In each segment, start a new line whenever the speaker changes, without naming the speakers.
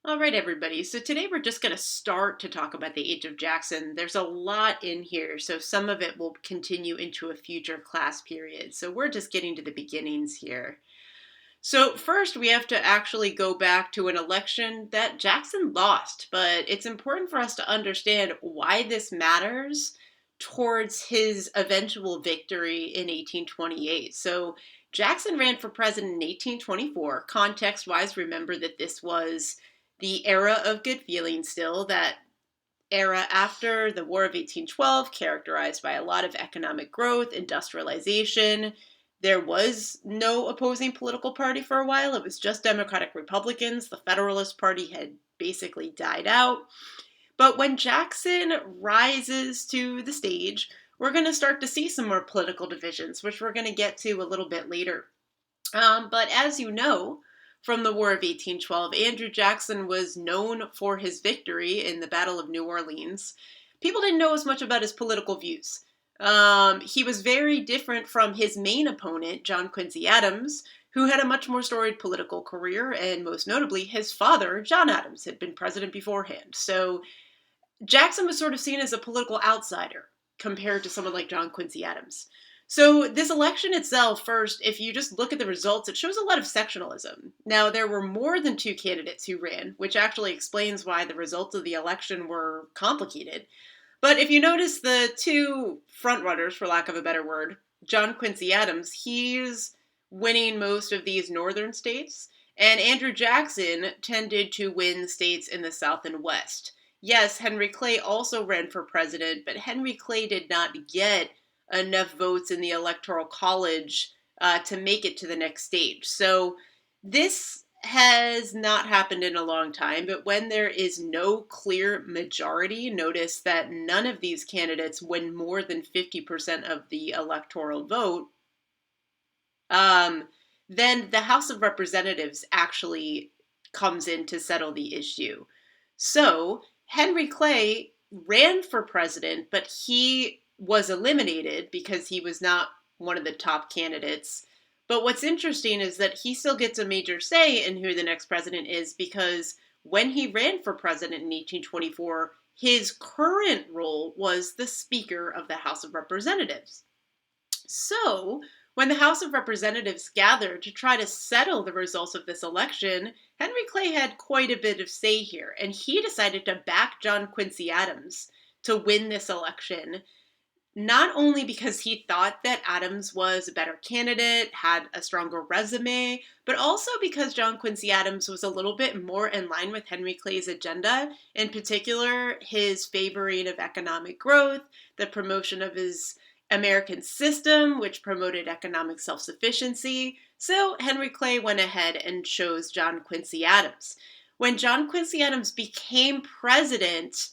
All right, everybody. So today we're just going to start to talk about the Age of Jackson. There's a lot in here, so some of it will continue into a future class period. So we're just getting to the beginnings here. So first, we have to actually go back to an election that Jackson lost, but it's important for us to understand why this matters towards his eventual victory in 1828. So Jackson ran for president in 1824. Context wise, remember that this was the era of good feeling still, that era after the War of 1812, characterized by a lot of economic growth, industrialization. There was no opposing political party for a while. It was just Democratic Republicans. The Federalist Party had basically died out. But when Jackson rises to the stage, we're going to start to see some more political divisions, which we're going to get to a little bit later. But as you know, from the War of 1812, Andrew Jackson was known for his victory in the Battle of New Orleans. People didn't know as much about his political views. He was very different from his main opponent, John Quincy Adams, who had a much more storied political career, and most notably, his father, John Adams, had been president beforehand. So Jackson was sort of seen as a political outsider compared to someone like John Quincy Adams. So, this election itself, first, if you just look at the results, it shows a lot of sectionalism. Now, there were more than two candidates who ran, which actually explains why the results of the election were complicated. But if you notice the two frontrunners, for lack of a better word, John Quincy Adams, he's winning most of these northern states, and Andrew Jackson tended to win states in the South and West. Yes, Henry Clay also ran for president, but Henry Clay did not get enough votes in the Electoral College to make it to the next stage. So this has not happened in a long time, but when there is no clear majority, notice that none of these candidates win more than 50% of the electoral vote, then the House of Representatives actually comes in to settle the issue. So Henry Clay ran for president, but he was eliminated because he was not one of the top candidates. But what's interesting is that he still gets a major say in who the next president is, because when he ran for president in 1824, his current role was the Speaker of the House of Representatives. So, when the House of Representatives gathered to try to settle the results of this election, Henry Clay had quite a bit of say here, and he decided to back John Quincy Adams to win this election, not only because he thought that Adams was a better candidate, had a stronger resume, but also because John Quincy Adams was a little bit more in line with Henry Clay's agenda, in particular his favoring of economic growth, the promotion of his American system, which promoted economic self-sufficiency. So Henry Clay went ahead and chose John Quincy Adams. When John Quincy Adams became president,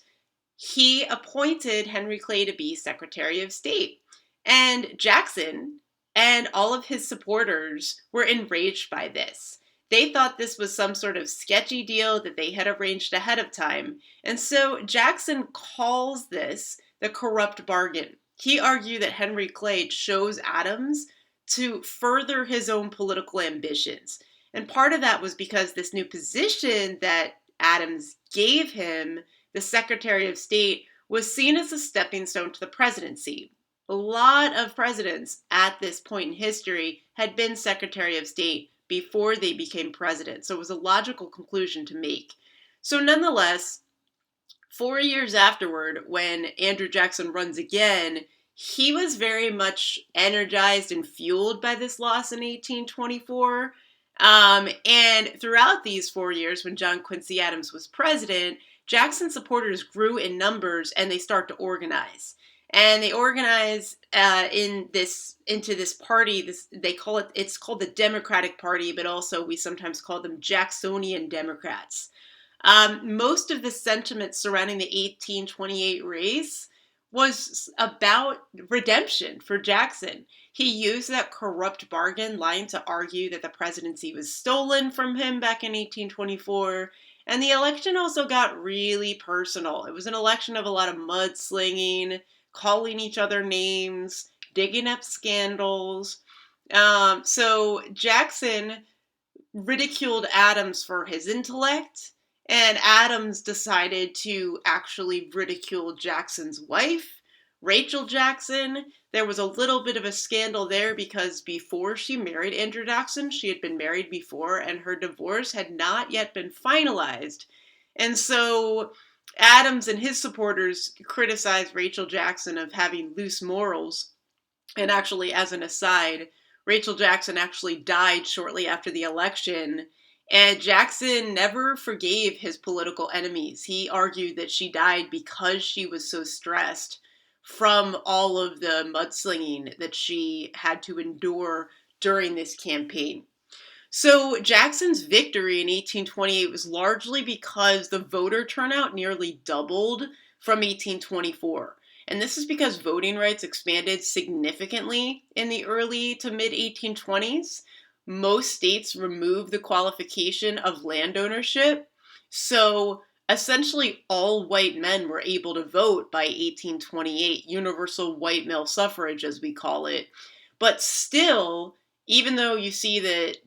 he appointed Henry Clay to be Secretary of State. And Jackson and all of his supporters were enraged by this. They thought this was some sort of sketchy deal that they had arranged ahead of time. And so Jackson calls this the corrupt bargain. He argued that Henry Clay chose Adams to further his own political ambitions. And part of that was because this new position that Adams gave him, the Secretary of State, was seen as a stepping stone to the presidency. A lot of presidents at this point in history had been Secretary of State before they became president, so it was a logical conclusion to make. So nonetheless, 4 years afterward, when Andrew Jackson runs again, he was very much energized and fueled by this loss in 1824. And throughout these 4 years, when John Quincy Adams was president, Jackson's supporters grew in numbers and they start to organize. And they organize into this party. It's called the Democratic Party, but also we sometimes call them Jacksonian Democrats. Most of the sentiment surrounding the 1828 race was about redemption for Jackson. He used that corrupt bargain line to argue that the presidency was stolen from him back in 1824. And the election also got really personal. It was an election of a lot of mudslinging, calling each other names, digging up scandals. So Jackson ridiculed Adams for his intellect And Adams decided to actually ridicule Jackson's wife, Rachel Jackson. There was a little bit of a scandal there because before she married Andrew Jackson, she had been married before and her divorce had not yet been finalized. And so Adams and his supporters criticized Rachel Jackson of having loose morals. And actually, as an aside, Rachel Jackson actually died shortly after the election. And Jackson never forgave his political enemies. He argued that she died because she was so stressed from all of the mudslinging that she had to endure during this campaign. So Jackson's victory in 1828 was largely because the voter turnout nearly doubled from 1824. And this is because voting rights expanded significantly in the early to mid 1820s. Most states removed the qualification of land ownership. So essentially, all white men were able to vote by 1828, universal white male suffrage, as we call it. But still, even though you see that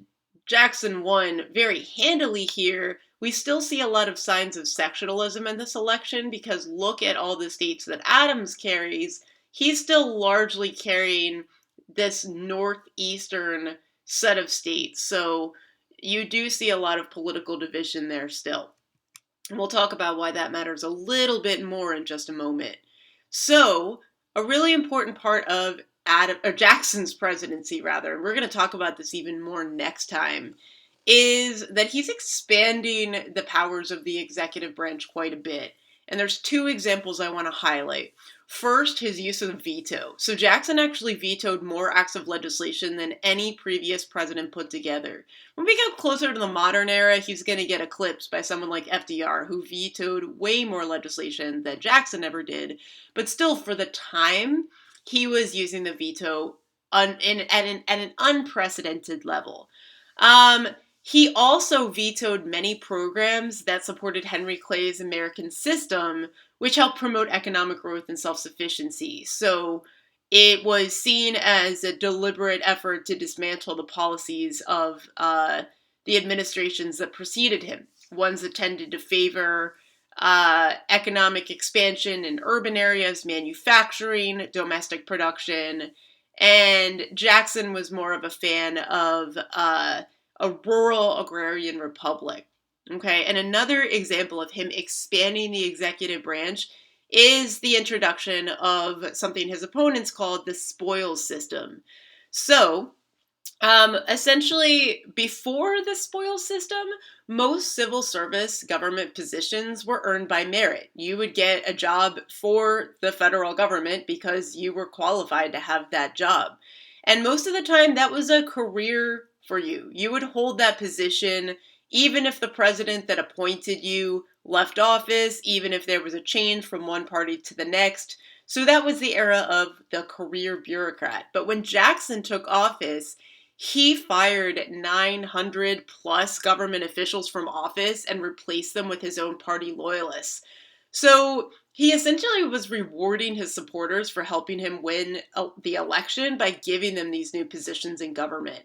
Jackson won very handily here, we still see a lot of signs of sectionalism in this election because look at all the states that Adams carries. He's still largely carrying this northeastern set of states. So you do see a lot of political division there still. And we'll talk about why that matters a little bit more in just a moment. So, a really important part of Jackson's presidency, rather, and we're going to talk about this even more next time, is that he's expanding the powers of the executive branch quite a bit. And there's two examples I want to highlight. First, his use of the veto. So Jackson actually vetoed more acts of legislation than any previous president put together. When we get closer to the modern era, he's going to get eclipsed by someone like FDR, who vetoed way more legislation than Jackson ever did. But still, for the time, he was using the veto at an unprecedented level. He also vetoed many programs that supported Henry Clay's American system, which helped promote economic growth and self-sufficiency. So it was seen as a deliberate effort to dismantle the policies of the administrations that preceded him, ones that tended to favor economic expansion in urban areas, manufacturing, domestic production, and Jackson was more of a fan of a rural agrarian republic. Okay, and another example of him expanding the executive branch is the introduction of something his opponents called the spoils system. So, essentially, before the spoils system, most civil service government positions were earned by merit. You would get a job for the federal government because you were qualified to have that job. And most of the time, that was a career for you. You would hold that position even if the president that appointed you left office, even if there was a change from one party to the next. So that was the era of the career bureaucrat. But when Jackson took office, he fired 900 plus government officials from office and replaced them with his own party loyalists. So he essentially was rewarding his supporters for helping him win the election by giving them these new positions in government.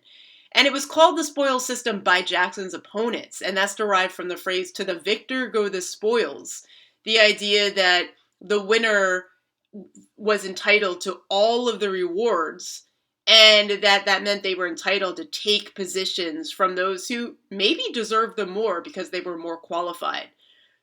And it was called the spoils system by Jackson's opponents, and that's derived from the phrase, to the victor go the spoils. The idea that the winner was entitled to all of the rewards, and that meant they were entitled to take positions from those who maybe deserved them more because they were more qualified.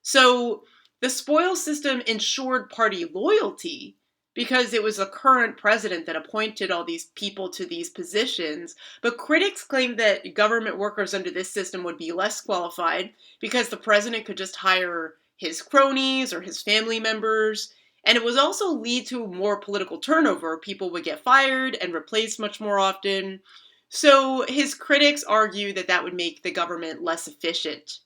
So the spoils system ensured party loyalty because it was the current president that appointed all these people to these positions. But critics claimed that government workers under this system would be less qualified because the president could just hire his cronies or his family members. And it would also lead to more political turnover. People would get fired and replaced much more often. So his critics argue that that would make the government less efficient.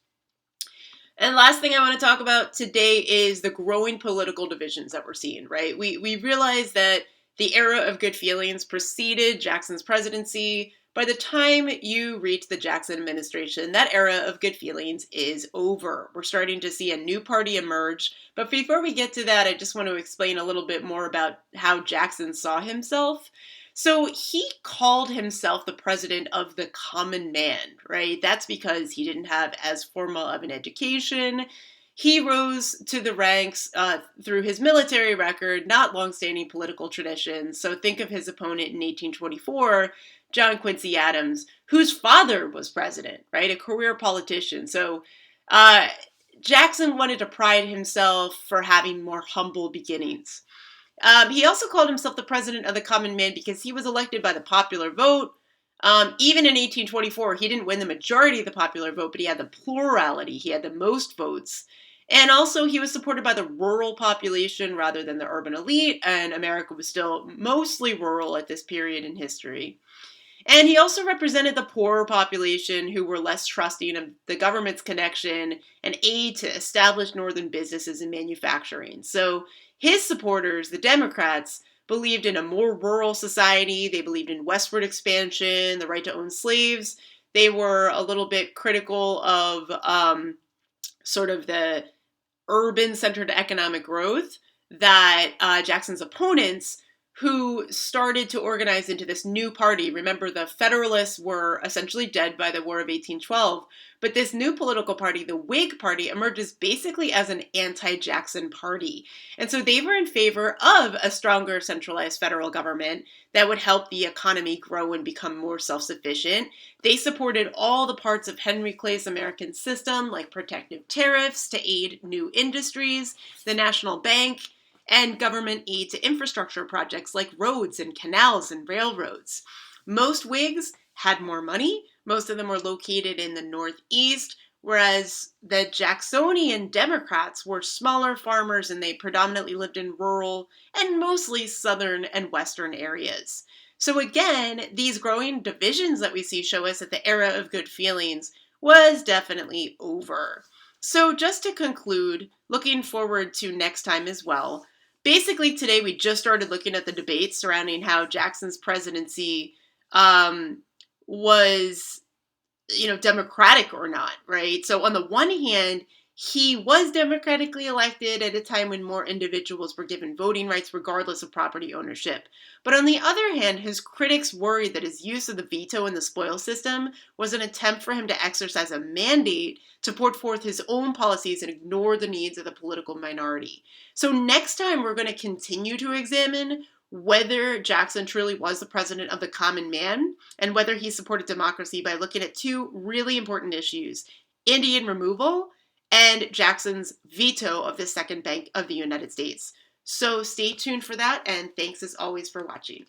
And last thing I want to talk about today is the growing political divisions that we're seeing, right? We realize that the era of good feelings preceded Jackson's presidency. By the time you reach the Jackson administration, that era of good feelings is over. We're starting to see a new party emerge. But before we get to that, I just want to explain a little bit more about how Jackson saw himself. So he called himself the president of the common man, right? That's because he didn't have as formal of an education. He rose to the ranks through his military record, not longstanding political traditions. So think of his opponent in 1824, John Quincy Adams, whose father was president, right? A career politician. So uh, Jackson wanted to pride himself for having more humble beginnings. He also called himself the president of the common man because he was elected by the popular vote. Even in 1824, he didn't win the majority of the popular vote, but he had the plurality. He had the most votes. And also, he was supported by the rural population rather than the urban elite, and America was still mostly rural at this period in history. And he also represented the poorer population who were less trusting of the government's connection and aid to established northern businesses and manufacturing. So his supporters, the Democrats, believed in a more rural society. They believed in westward expansion, the right to own slaves. They were a little bit critical of sort of the urban centered economic growth that Jackson's opponents, who started to organize into this new party. Remember, the Federalists were essentially dead by the War of 1812, but this new political party, the Whig Party, emerges basically as an anti-Jackson party. And so they were in favor of a stronger centralized federal government that would help the economy grow and become more self-sufficient. They supported all the parts of Henry Clay's American system, like protective tariffs to aid new industries, the national bank, and government aid to infrastructure projects like roads and canals and railroads. Most Whigs had more money. Most of them were located in the Northeast, whereas the Jacksonian Democrats were smaller farmers and they predominantly lived in rural and mostly southern and western areas. So again, these growing divisions that we see show us that the era of good feelings was definitely over. So just to conclude, looking forward to next time as well, basically today we just started looking at the debates surrounding how Jackson's presidency was, democratic or not, right? So on the one hand, he was democratically elected at a time when more individuals were given voting rights regardless of property ownership. But on the other hand, his critics worried that his use of the veto and the spoil system was an attempt for him to exercise a mandate to put forth his own policies and ignore the needs of the political minority. So next time we're going to continue to examine whether Jackson truly was the president of the common man and whether he supported democracy by looking at two really important issues: Indian removal and Jackson's veto of the Second Bank of the United States. So stay tuned for that, and thanks as always for watching.